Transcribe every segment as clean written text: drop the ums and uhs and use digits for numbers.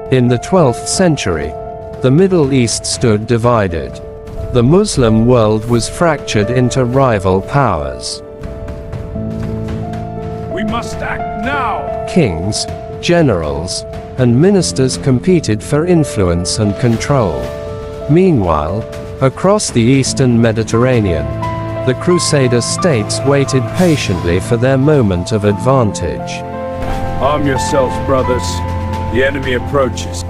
In the 12th century, the Middle East stood divided. The Muslim world was fractured into rival powers. We must act now! Kings, generals, and ministers competed for influence and control. Meanwhile, across the eastern Mediterranean, the Crusader states waited patiently for their moment of advantage. Arm yourselves, brothers. The enemy approaches.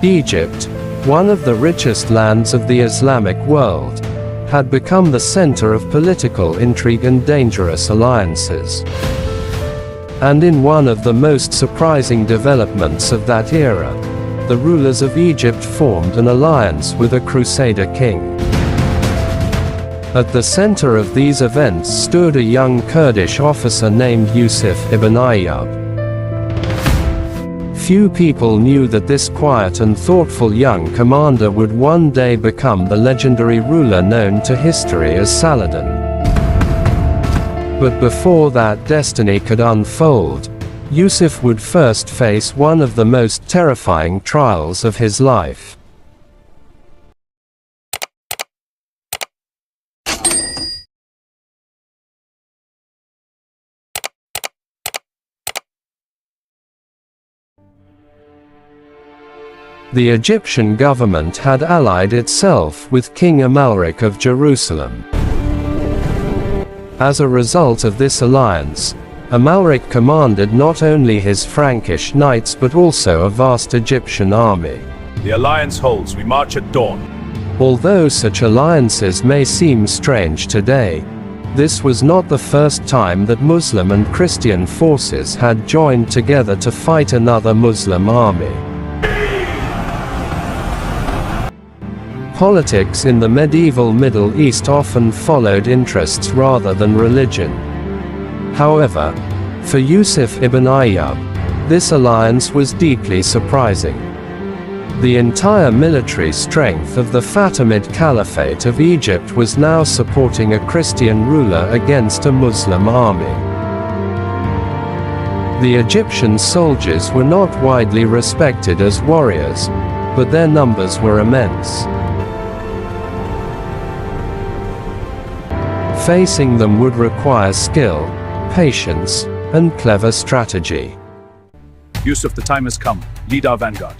Egypt, one of the richest lands of the Islamic world, had become the center of political intrigue and dangerous alliances. And in one of the most surprising developments of that era, the rulers of Egypt formed an alliance with a Crusader king. At the center of these events stood a young Kurdish officer named Yusuf ibn Ayyub. Few people knew that this quiet and thoughtful young commander would one day become the legendary ruler known to history as Saladin. But before that destiny could unfold, Yusuf would first face one of the most terrifying trials of his life. The Egyptian government had allied itself with King Amalric of Jerusalem. As a result of this alliance, Amalric commanded not only his Frankish knights but also a vast Egyptian army. The alliance holds. We march at dawn. Although such alliances may seem strange today, this was not the first time that Muslim and Christian forces had joined together to fight another Muslim army. Politics in the medieval Middle East often followed interests rather than religion. However, for Yusuf ibn Ayyub, this alliance was deeply surprising. The entire military strength of the Fatimid Caliphate of Egypt was now supporting a Christian ruler against a Muslim army. The Egyptian soldiers were not widely respected as warriors, but their numbers were immense. Facing them would require skill, patience, and clever strategy. Yusuf, the time has come. Lead our vanguard.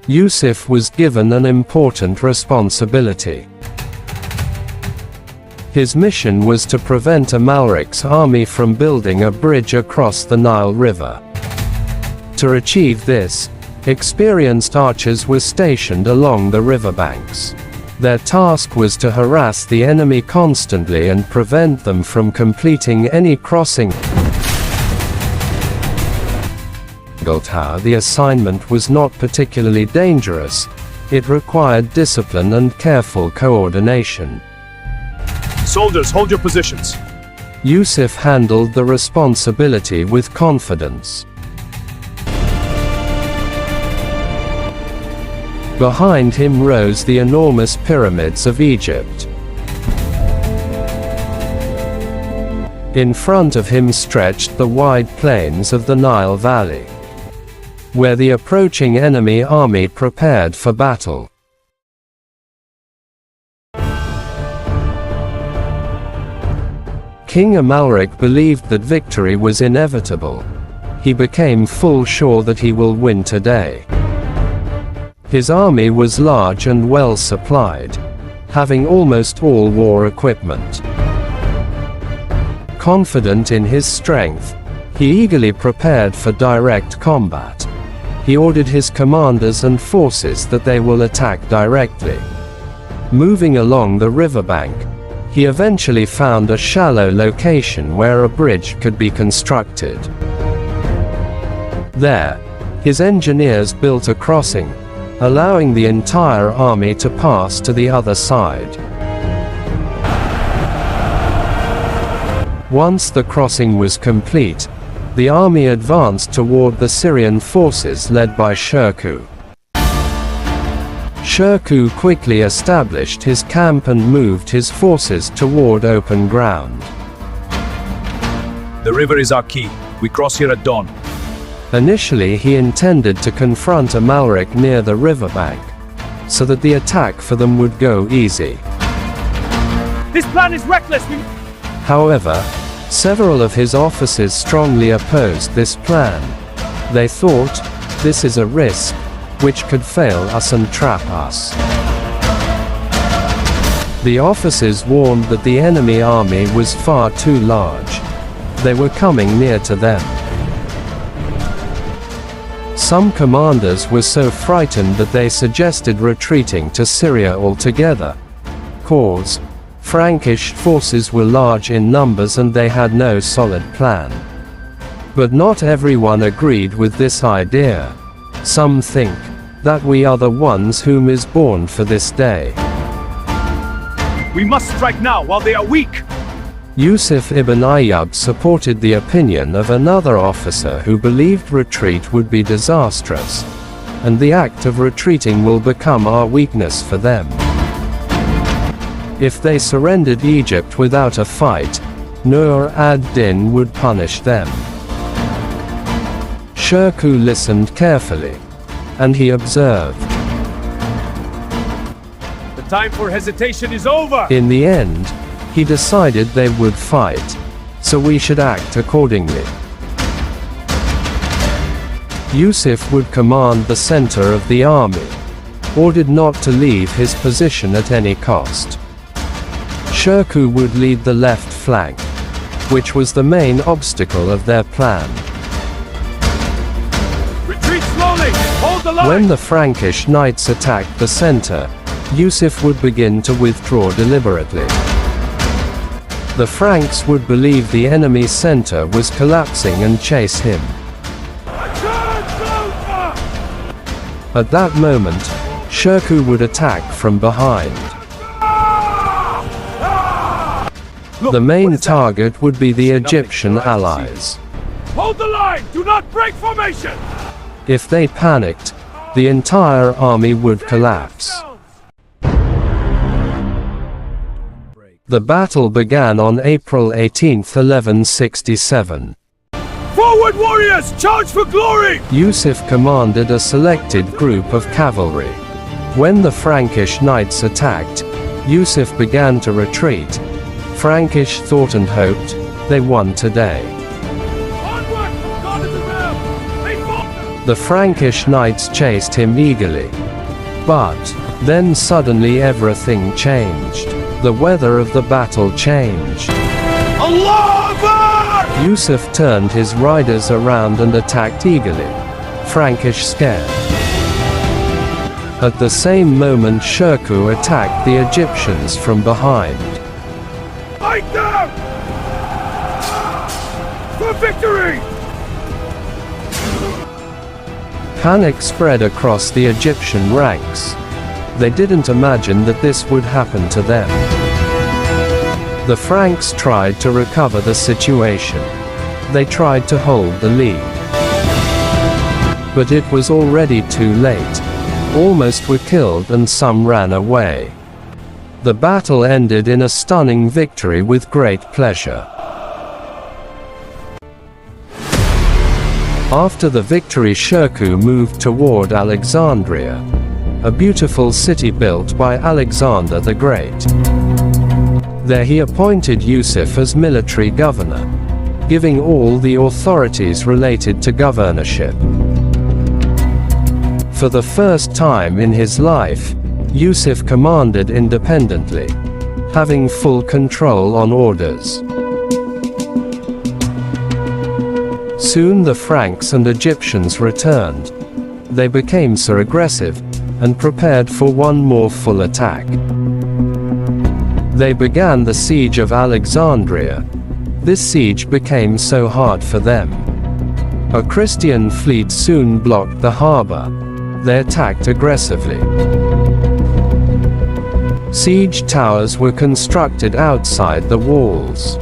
Yusuf was given an important responsibility. His mission was to prevent Amalric's army from building a bridge across the Nile River. To achieve this, experienced archers were stationed along the riverbanks. Their task was to harass the enemy constantly and prevent them from completing any crossing. The assignment was not particularly dangerous. It required discipline and careful coordination. Soldiers, hold your positions. Yusuf handled the responsibility with confidence. Behind him rose the enormous pyramids of Egypt. In front of him stretched the wide plains of the Nile Valley, where the approaching enemy army prepared for battle. King Amalric believed that victory was inevitable. He became full sure that he will win today. His army was large and well supplied, having almost all war equipment. Confident in his strength, he eagerly prepared for direct combat. He ordered his commanders and forces that they will attack directly. Moving along the riverbank, he eventually found a shallow location where a bridge could be constructed. There, his engineers built a crossing, allowing the entire army to pass to the other side. Once the crossing was complete, the army advanced toward the Syrian forces led by Shirkuh. Shirkuh quickly established his camp and moved his forces toward open ground. The river is our key. We cross here at dawn. Initially he intended to confront Amalric near the riverbank, so that the attack for them would go easy. This plan is reckless. However, several of his officers strongly opposed this plan. They thought, this is a risk, which could fail us and trap us. The officers warned that the enemy army was far too large. They were coming near to them. Some commanders were so frightened that they suggested retreating to Syria altogether. Cause: Frankish forces were large in numbers and they had no solid plan. But not everyone agreed with this idea. Some think that we are the ones whom is born for this day. We must strike now while they are weak. Yusuf ibn Ayyub supported the opinion of another officer who believed retreat would be disastrous, and the act of retreating will become our weakness for them. If they surrendered Egypt without a fight, Nur ad-Din would punish them. Shirkuh listened carefully, and he observed. The time for hesitation is over! In the end, he decided they would fight, so we should act accordingly. Yusuf would command the center of the army, ordered not to leave his position at any cost. Shirkuh would lead the left flank, which was the main obstacle of their plan. Retreat slowly! Hold the line! When the Frankish knights attacked the center, Yusuf would begin to withdraw deliberately. The Franks would believe the enemy center was collapsing and chase him. At that moment, Shirkuh would attack from behind. Look, the main target would be the Egyptian allies. Hold the line! Do not break formation! If they panicked, the entire army would collapse. The battle began on April 18, 1167. Forward warriors, charge for glory! Yusuf commanded a selected group of cavalry. When the Frankish knights attacked, Yusuf began to retreat. Frankish thought and hoped, they won today. Onward, God is around! They fought! The Frankish knights chased him eagerly. But then suddenly everything changed. The weather of the battle changed. Allah Akbar! Yusuf turned his riders around and attacked eagerly. Frankish scared. At the same moment Shirkuh attacked the Egyptians from behind. Fight them! For victory! Panic spread across the Egyptian ranks. They didn't imagine that this would happen to them. The Franks tried to recover the situation. They tried to hold the lead. But it was already too late. Almost were killed and some ran away. The battle ended in a stunning victory with great pleasure. After the victory, Shirkuh moved toward Alexandria, a beautiful city built by Alexander the Great. There he appointed Yusuf as military governor, giving all the authorities related to governorship. For the first time in his life, Yusuf commanded independently, having full control on orders. Soon the Franks and Egyptians returned. They became so aggressive, and prepared for one more full attack. They began the Siege of Alexandria. This siege became so hard for them. A Christian fleet soon blocked the harbor. They attacked aggressively. Siege towers were constructed outside the walls.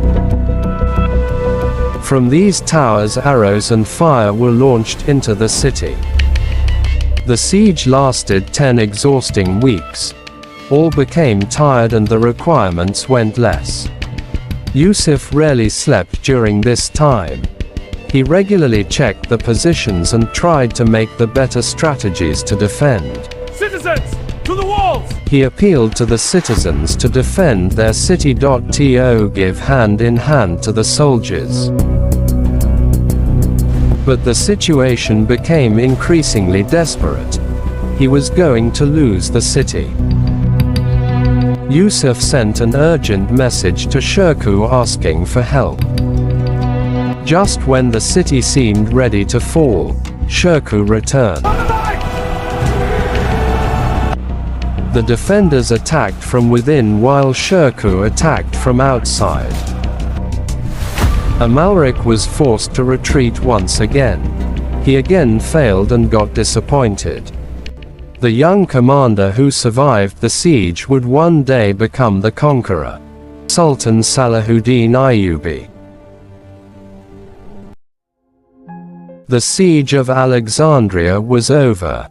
From these towers arrows and fire were launched into the city. The siege lasted 10 exhausting weeks. All became tired and the requirements went less. Yusuf rarely slept during this time. He regularly checked the positions and tried to make the better strategies to defend. Citizens, to the walls! He appealed to the citizens to defend their city. To give hand in hand to the soldiers. But the situation became increasingly desperate. He was going to lose the city. Yusuf sent an urgent message to Shirkuh asking for help. Just when the city seemed ready to fall, Shirkuh returned. The defenders attacked from within while Shirkuh attacked from outside. Amalric was forced to retreat once again. He again failed and got disappointed. The young commander who survived the siege would one day become the conqueror, Sultan Salahuddin Ayyubi. The Siege of Alexandria was over.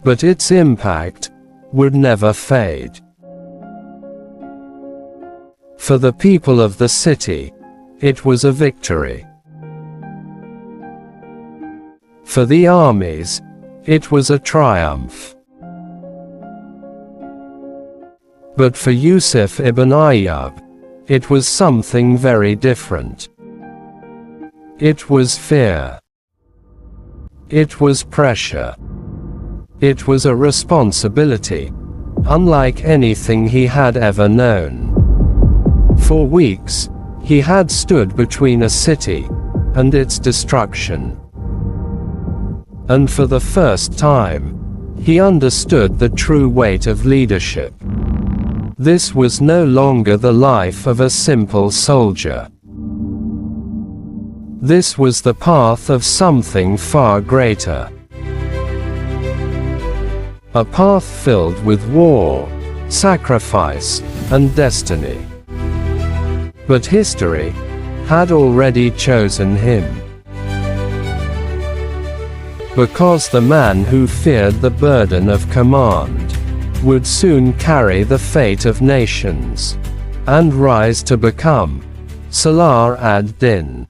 But its impact would never fade. For the people of the city, it was a victory. For the armies, it was a triumph. But for Yusuf ibn Ayyub, it was something very different. It was fear. It was pressure. It was a responsibility, unlike anything he had ever known. For weeks, he had stood between a city and its destruction. And for the first time, he understood the true weight of leadership. This was no longer the life of a simple soldier. This was the path of something far greater. A path filled with war, sacrifice, and destiny. But history had already chosen him. Because the man who feared the burden of command would soon carry the fate of nations, and rise to become Salah ad-Din.